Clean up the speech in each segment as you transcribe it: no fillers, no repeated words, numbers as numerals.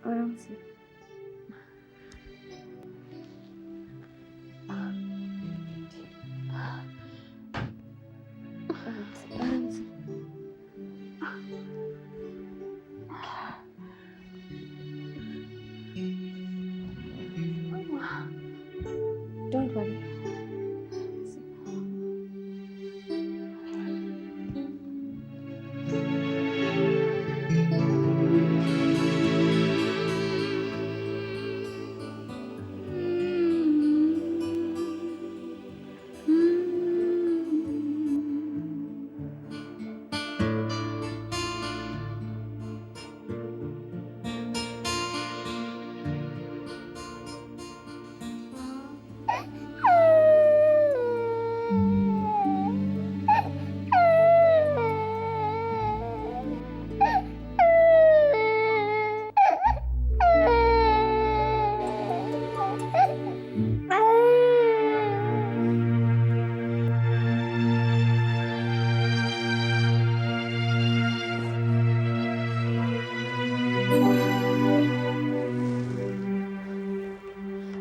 आराम से। आराम से। Don't worry.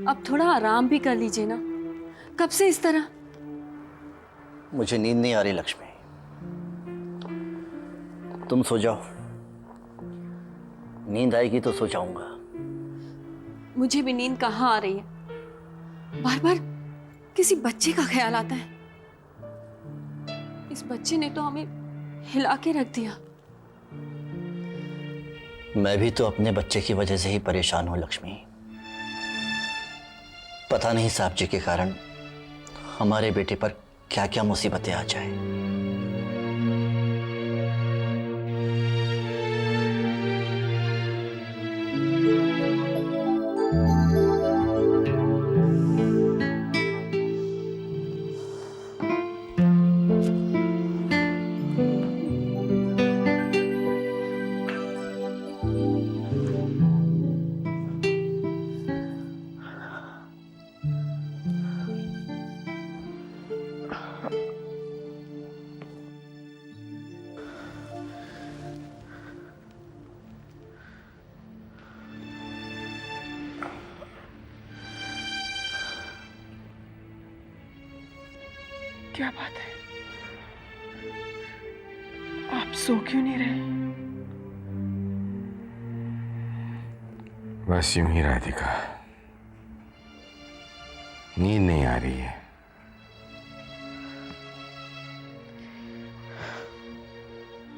अब थोड़ा आराम भी कर लीजिए ना, कब से इस तरह? मुझे नींद नहीं आ रही लक्ष्मी, तुम सो जाओ, नींद आएगी तो सो जाऊंगा। मुझे भी नींद कहाँ आ रही है, बार बार किसी बच्चे का ख्याल आता है। इस बच्चे ने तो हमें हिला के रख दिया। मैं भी तो अपने बच्चे की वजह से ही परेशान हूं लक्ष्मी। पता नहीं साहब जी के कारण हमारे बेटे पर क्या क्या मुसीबतें आ जाए। क्या बात है, आप सो क्यों नहीं रहे? बस यूं ही राधिका, नींद नहीं आ रही है।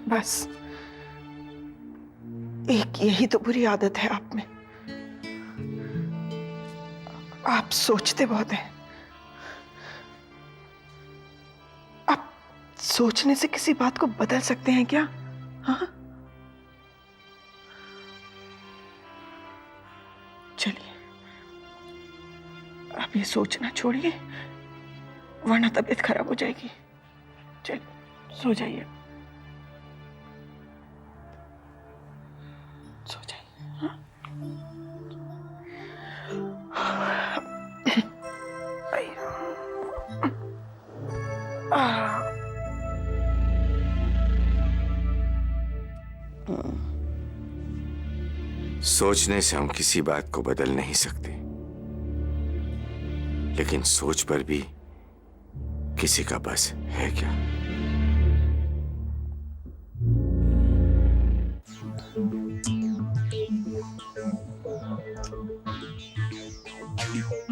बस एक यही तो बुरी आदत है आप में, आप सोचते बहुत हैं। आप सोचने से किसी बात को बदल सकते हैं क्या? हाँ, चलिए आप ये सोचना छोड़िए, वरना तबीयत खराब हो जाएगी। चलिए सो जाइए, सो जाइए। हाँ? सोचने से हम किसी बात को बदल नहीं सकते, लेकिन सोच पर भी किसी का बस है क्या?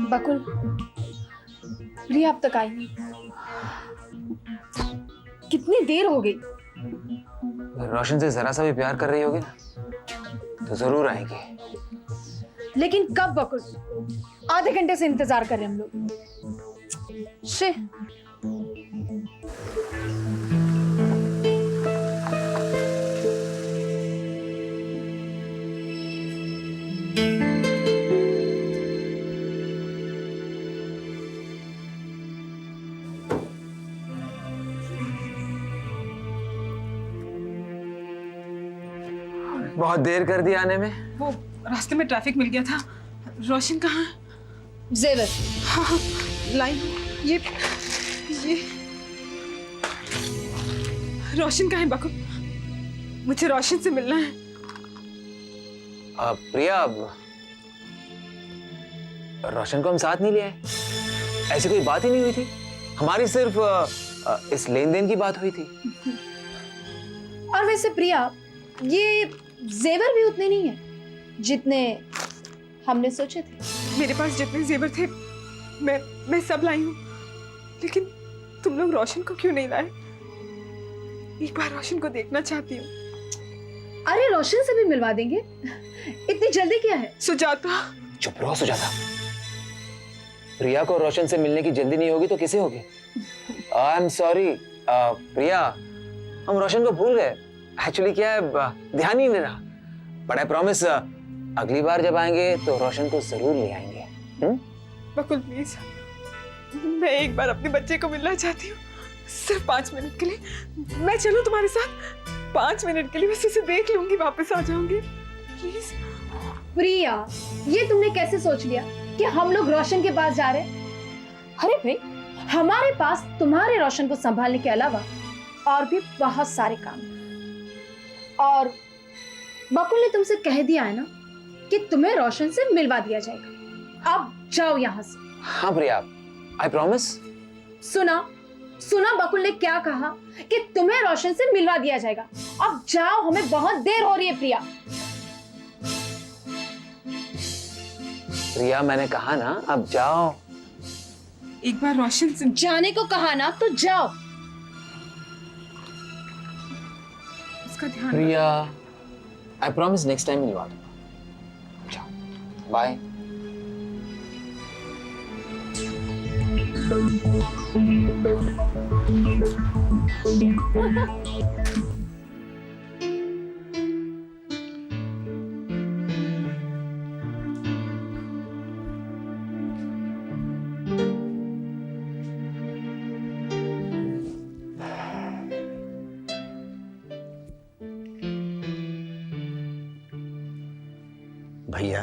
बकुल, प्रिया अब तक आई नहीं। कितनी देर हो गई? रोशन से जरा सा भी प्यार कर रही होगी ना, तो जरूर आएगी। लेकिन कब बकुल? आधे घंटे से इंतजार कर रहे हैं हम लोग। शे बहुत देर कर दी आने में। वो रास्ते में ट्रैफिक मिल गया था। रोशन कहाँ है? जेवर। हाँ हाँ, लाइन। ये रोशन कहाँ है बकुल? मुझे रोशन से मिलना है। प्रिया, रोशन को हम साथ नहीं ले आए। ऐसी कोई बात ही नहीं हुई थी। हमारी सिर्फ इस लेन देन की बात हुई थी। और वैसे प्रिया, ये जेवर भी उतने नहीं है जितने हमने सोचे थे। मेरे पास जितने जेवर थे मैं सब लाई हूँ, लेकिन तुम लोग रोशन को क्यों नहीं लाए? एक बार रोशन को देखना चाहती हूँ। अरे रोशन से भी मिलवा देंगे, इतनी जल्दी क्या है? सुजाता, चुप रहो सुजाता। प्रिया को रोशन से मिलने की जल्दी नहीं होगी तो किसे होगी? आई एम सॉरी प्रिया, हम रोशन को भूल गए। एक्चुअली क्या है, ध्यान ही नहीं रहा। बट आई प्रॉमिस, अगली बार जब आएंगे तो रोशन को जरूर ले आएंगे। बकुल प्लीज, मैं एक बार अपने बच्चे को मिलना चाहती हूँ, सिर्फ 5 मिनट के लिए। मैं चलूं तुम्हारे साथ? 5 मिनट के लिए बस उसे देख लूंगी, वापस आ जाऊंगी। प्लीज। प्रिया, ये तुमने कैसे सोच लिया कि हम लोग रोशन के पास जा रहे हैं? अरे भाई, हमारे पास तुम्हारे रोशन को संभालने के अलावा और भी बहुत सारे काम हैं। और बकुल ने तुमसे कह दिया है ना कि तुम्हें रोशन से मिलवा दिया जाएगा। अब जाओ यहाँ से। हाँ प्रिया, आई प्रॉमिस। सुना बकुल ने क्या कहा कि तुम्हें रोशन से मिलवा दिया जाएगा। अब जाओ, हमें बहुत देर हो रही है। प्रिया, प्रिया मैंने कहा ना, अब जाओ। एक बार रोशन से जाने को कहा ना तो जाओ। उसका ध्यान प्रिया, आई प्रॉमिस नेक्स्ट टाइम मिलवा दूंगा। जाओ, बाय। भैया,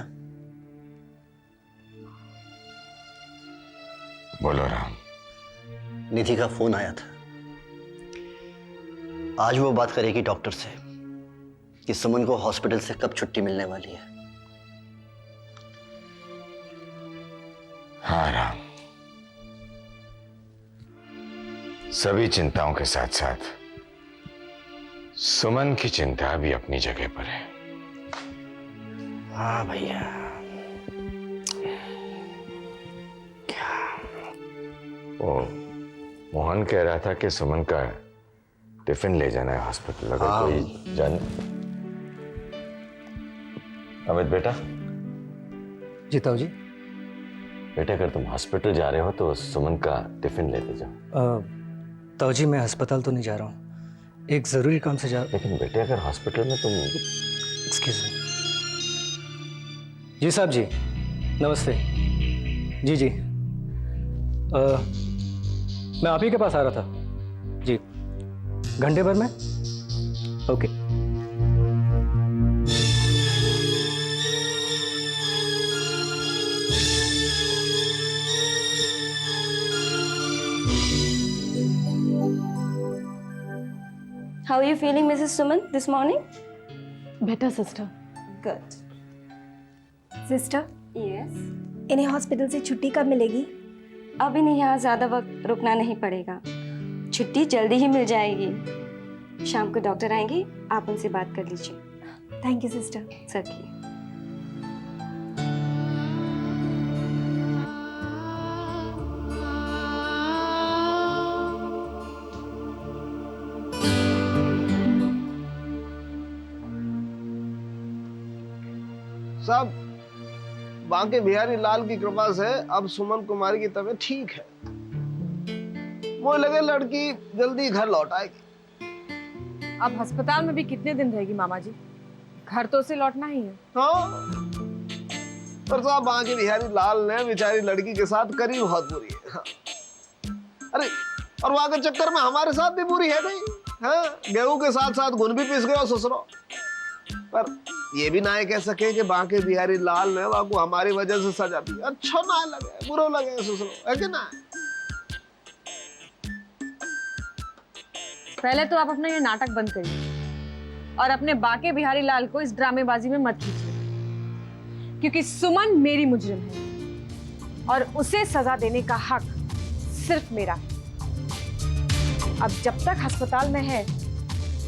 बोलो राम। निधि का फोन आया था। आज वो बात करेगी डॉक्टर से कि सुमन को हॉस्पिटल से कब छुट्टी मिलने वाली है। हाँ राम, सभी चिंताओं के साथ साथ सुमन की चिंता भी अपनी जगह पर है। हाँ भैया, वो मोहन कह रहा था कि सुमन का टिफिन ले जाना है हॉस्पिटल। अगर कोई जान। अमित बेटा। जी ताऊ जी। बेटा, अगर तुम हॉस्पिटल जा रहे हो तो सुमन का टिफिन लेते जाओ। ताऊ जी, मैं अस्पताल तो नहीं जा रहा हूँ, एक ज़रूरी काम से जा। लेकिन बेटे, अगर हॉस्पिटल में तुम। Excuse me. जी साहब जी, नमस्ते। जी जी, मैं आप ही के पास आ रहा था जी, घंटे भर में। Okay. How are you feeling, Mrs. Suman, this morning? Better sister. Good. Sister, Yes. इन्हें हॉस्पिटल से छुट्टी कब मिलेगी? अब इन्हें यहाँ ज़्यादा वक्त रुकना नहीं पड़ेगा, छुट्टी जल्दी ही मिल जाएगी। शाम को डॉक्टर आएंगे, आप उनसे बात कर लीजिए। Thank you sister. Certainly. साहब, बांके बिहारी लाल की कृपा से अब सुमन कुमारी की तबीयत ठीक है। मुझे लगे लड़की जल्दी घर लौट आएगी। अब अस्पताल में भी कितने दिन रहेगी मामा जी? घर तो उसे लौटना ही है। हाँ, पर साहब बांके बिहारी लाल ने बेचारी लड़की के साथ करी बहुत बुरी है। हाँ। अरे, और वहां के चक्कर में हमारे साथ भी बुरी है गई। हाँ, गेहूं के साथ साथ घुन भी पिस गए ससुरो। पर ये भी ना कह सके कि बांके बिहारी लाल ने वहां को हमारी वजह से सजा दी। अच्छा ना लगे, बुरो लगे ससुरो, है कि ना? पहले तो आप अपना ये नाटक बंद करिए और अपने बाके बिहारी लाल को इस ड्रामेबाजी में मत कीजिए। क्योंकि सुमन मेरी मुजरिम है और उसे सजा देने का हक सिर्फ मेरा है। अब जब तक अस्पताल में है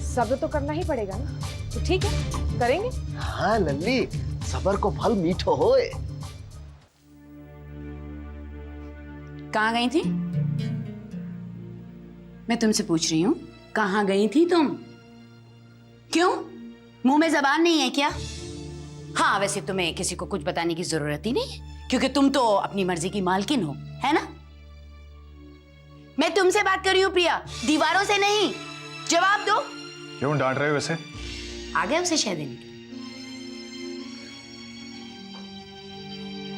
सब्र तो करना ही पड़ेगा ना, तो ठीक है करेंगे। हाँ लल्ली, सबर को फल मीठो होए। कहाँ गई थी? मैं तुमसे पूछ रही हूँ, कहाँ गई थी तुम? क्यों, मुंह में जबान नहीं है क्या? हाँ, वैसे तुम्हें किसी को कुछ बताने की जरूरत ही नहीं है, क्योंकि तुम तो अपनी मर्जी की मालकिन हो, है ना? मैं तुमसे बात कर रही हूँ प्रिया, दीवारों से नहीं। जवाब दो। क्यों डांट रहे हो वैसे? आ गया उसे शह देने के लिए।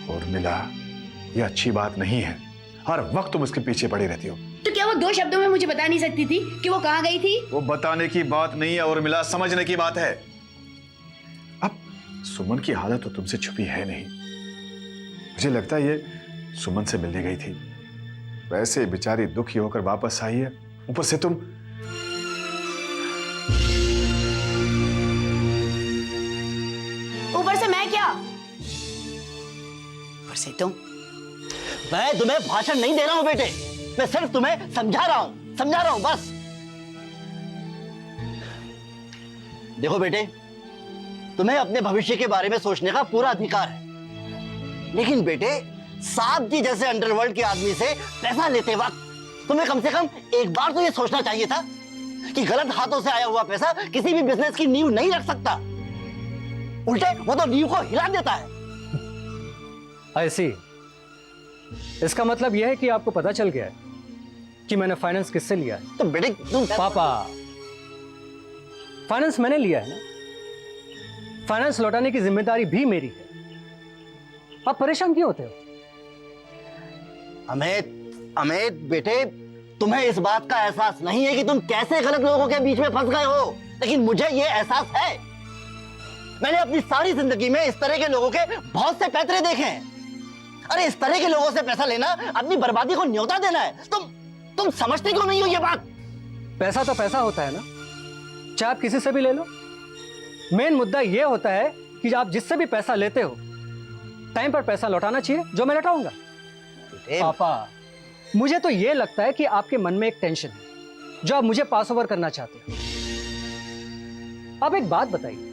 और मिला, ये अच्छी बात नहीं है। हर वक्त तुम उसके पीछे पड़ी रहती हो। तो क्या वो 2 शब्दों में मुझे बता नहीं सकती थी कि वो कहाँ गई थी? वो बताने की बात नहीं है और मिला, समझने की बात है। अब सुमन की हालत तो तुमसे छुपी है नहीं। मुझे लगता है ये सुमन से मिलने गई थी, वैसे बेचारी दुखी होकर वापस आई है। ऊपर से तुम ऊपर से मैं क्या? ऊपर से तुम। मैं तुम्हें भाषण नहीं दे रहा हूं बेटे, मैं सिर्फ तुम्हें समझा रहा हूं बस। देखो बेटे, तुम्हें अपने भविष्य के बारे में सोचने का पूरा अधिकार है, लेकिन बेटे साहब जी जैसे अंडरवर्ल्ड के आदमी से पैसा लेते वक्त तुम्हें कम से कम एक बार तो ये सोचना चाहिए था कि गलत हाथों से आया हुआ पैसा किसी भी बिजनेस की नींव नहीं रख सकता। उल्टे वो तो नींव को हिला देता है। ऐसी इसका मतलब यह है कि आपको पता चल गया है कि मैंने फाइनेंस किससे लिया है? तो बेटे तुम पापा, फाइनेंस मैंने लिया है ना, फाइनेंस लौटाने की जिम्मेदारी भी मेरी है। आप परेशान क्यों होते हो? अमित बेटे, तुम्हें इस बात का एहसास नहीं है कि तुम कैसे गलत लोगों के बीच में फंस गए हो, लेकिन मुझे यह एहसास है। मैंने अपनी सारी जिंदगी में इस तरह के लोगों के बहुत से पैतरे देखे हैं। अरे इस तरह के लोगों से पैसा लेना अपनी बर्बादी को न्योता देना है। तुम समझते क्यों नहीं हो ये बात? पैसा तो पैसा होता है ना, चाहे आप किसी से भी ले लो। मेन मुद्दा यह होता है कि आप जिससे भी पैसा लेते हो टाइम पर पैसा लौटाना चाहिए, जो मैं लौटाऊंगा। पापा, मुझे तो यह लगता है कि आपके मन में एक टेंशन है जो आप मुझे पास ओवर करना चाहते हो। अब एक बात बताइए,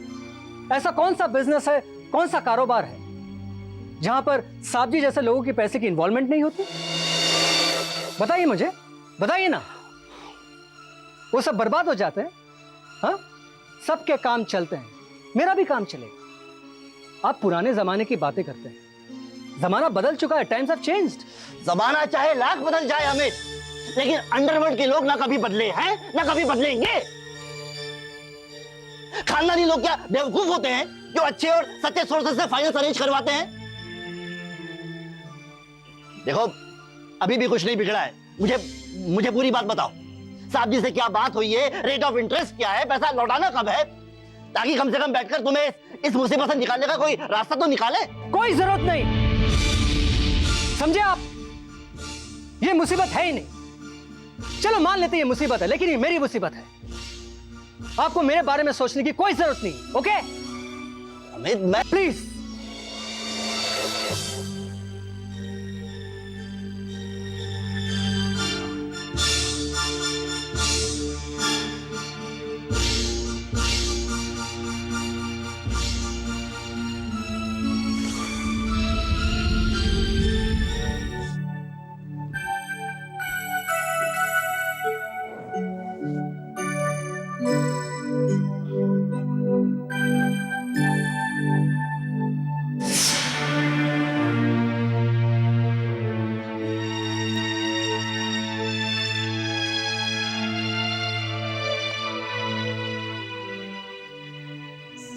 ऐसा कौन सा बिजनेस है, कौन सा कारोबार है जहां पर साहब जी जैसे लोगों की पैसे की इन्वॉल्वमेंट नहीं होती? बताइए मुझे, बताइए ना। वो सब बर्बाद हो जाते हैं। हाँ, सबके काम चलते हैं, मेरा भी काम चलेगा। आप पुराने जमाने की बातें करते हैं, जमाना बदल चुका है, टाइम्स हैव चेंज्ड। जमाना चाहे लाख बदल जाए अमित, लेकिन अंडरवर्ल्ड के लोग ना कभी बदले हैं ना कभी बदलेंगे। खानदानी लोग क्या बेवकूफ होते हैं जो अच्छे और सच्चे सोर्सेस से फाइनेंस अरेंज करवाते हैं? देखो, अभी भी कुछ नहीं बिगड़ा है। मुझे पूरी बात बताओ। साहब जी से क्या बात हुई है, रेट ऑफ इंटरेस्ट क्या है, पैसा लौटाना कब है, ताकि कम से कम बैठकर तुम्हें इस मुसीबत से निकालने का कोई रास्ता तो निकाले। कोई जरूरत नहीं, समझे आप? ये मुसीबत है ही नहीं। चलो मान लेते ये मुसीबत है, लेकिन ये मेरी मुसीबत है। आपको मेरे बारे में सोचने की कोई जरूरत नहीं, ओके? अमित, मैं प्लीज।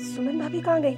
सुमन भाभी कहाँ गई?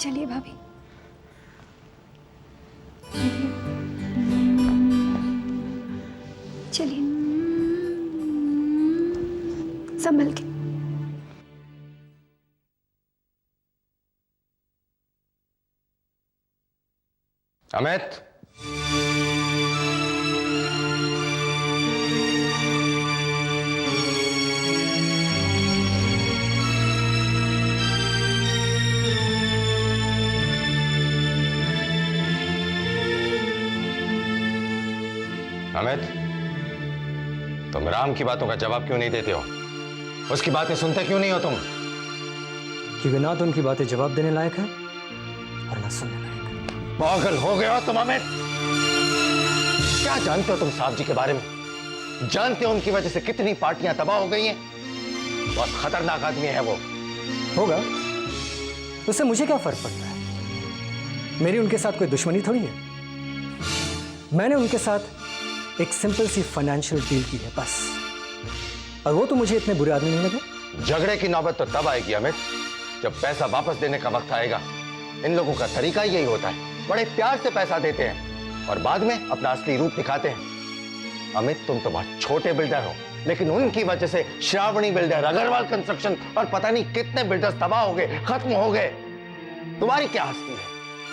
चलिए भाभी। चलिए, संभल के। अमित, अमित, तुम राम की बातों का जवाब क्यों नहीं देते हो? उसकी बातें सुनते क्यों नहीं हो तुम? क्योंकि ना तो उनकी बातें जवाब देने लायक है और ना सुनने लायक। पागल हो गए हो तुम अमित। क्या जानते हो तुम साहब जी के बारे में? जानते हो उनकी वजह से कितनी पार्टियां तबाह हो गई हैं? बहुत खतरनाक आदमी है वो। होगा, उससे मुझे क्या फर्क पड़ता है? मेरी उनके साथ कोई दुश्मनी थोड़ी है। मैंने उनके साथ एक सिंपल सी फाइनेंशियल डील की है बस, और वो तो मुझे इतने बुरे आदमी नहीं लगे। झगड़े की नौबत तो तब आएगी अमित, जब पैसा वापस देने का वक्त आएगा। इन लोगों का तरीका यही होता है, बड़े प्यार से पैसा देते हैं और बाद में अपना असली रूप दिखाते हैं। अमित, तुम तो बहुत छोटे बिल्डर हो, लेकिन उनकी वजह से श्रावणी बिल्डर, अग्रवाल कंस्ट्रक्शन और पता नहीं कितने बिल्डर्स तबाह हो गए, खत्म हो गए। तुम्हारी क्या हस्ती है?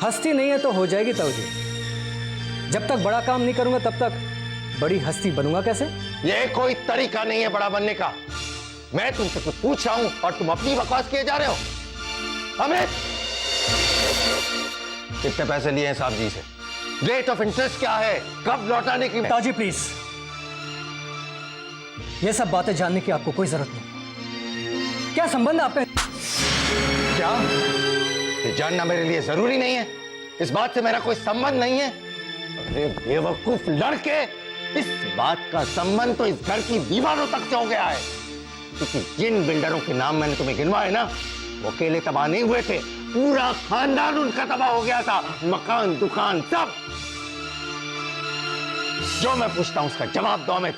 हस्ती नहीं है तो हो जाएगी ताऊजी। जब तक बड़ा काम नहीं करूंगा तब तक बड़ी हस्ती बनूंगा कैसे? ये कोई तरीका नहीं है बड़ा बनने का। मैं तुमसे कुछ पूछ रहा हूं और तुम अपनी बकवास किए जा रहे हो। अमित, कितने पैसे लिए हैं साहब जी से? रेट ऑफ इंटरेस्ट क्या है? कब लौटाने की? ताऊजी प्लीज, ये सब बातें जानने की आपको कोई जरूरत नहीं। क्या संबंध है आपका? क्या ये जानना मेरे लिए जरूरी नहीं है? इस बात से मेरा कोई संबंध नहीं है? अरे बेवकूफ लड़के, इस बात का संबंध तो इस घर की दीवारों तक से हो गया है, क्योंकि जिन बिल्डरों के नाम मैंने तुम्हें गिनवाए ना, वो अकेले तबाह नहीं हुए थे, पूरा खानदान उनका तबाह हो गया था। मकान, दुकान, सब। जो मैं पूछता हूं उसका जवाब दो अमित।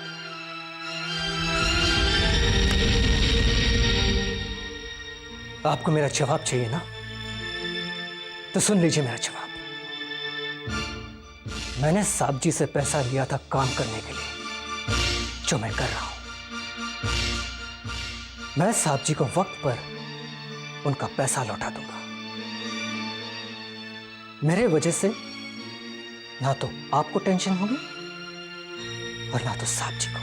आपको मेरा जवाब चाहिए ना, तो सुन लीजिए मेरा जवाब। मैंने साहब जी से पैसा लिया था काम करने के लिए, जो मैं कर रहा हूं। मैं साहब जी को वक्त पर उनका पैसा लौटा दूंगा। मेरे वजह से ना तो आपको टेंशन होगी और ना तो साहब जी को।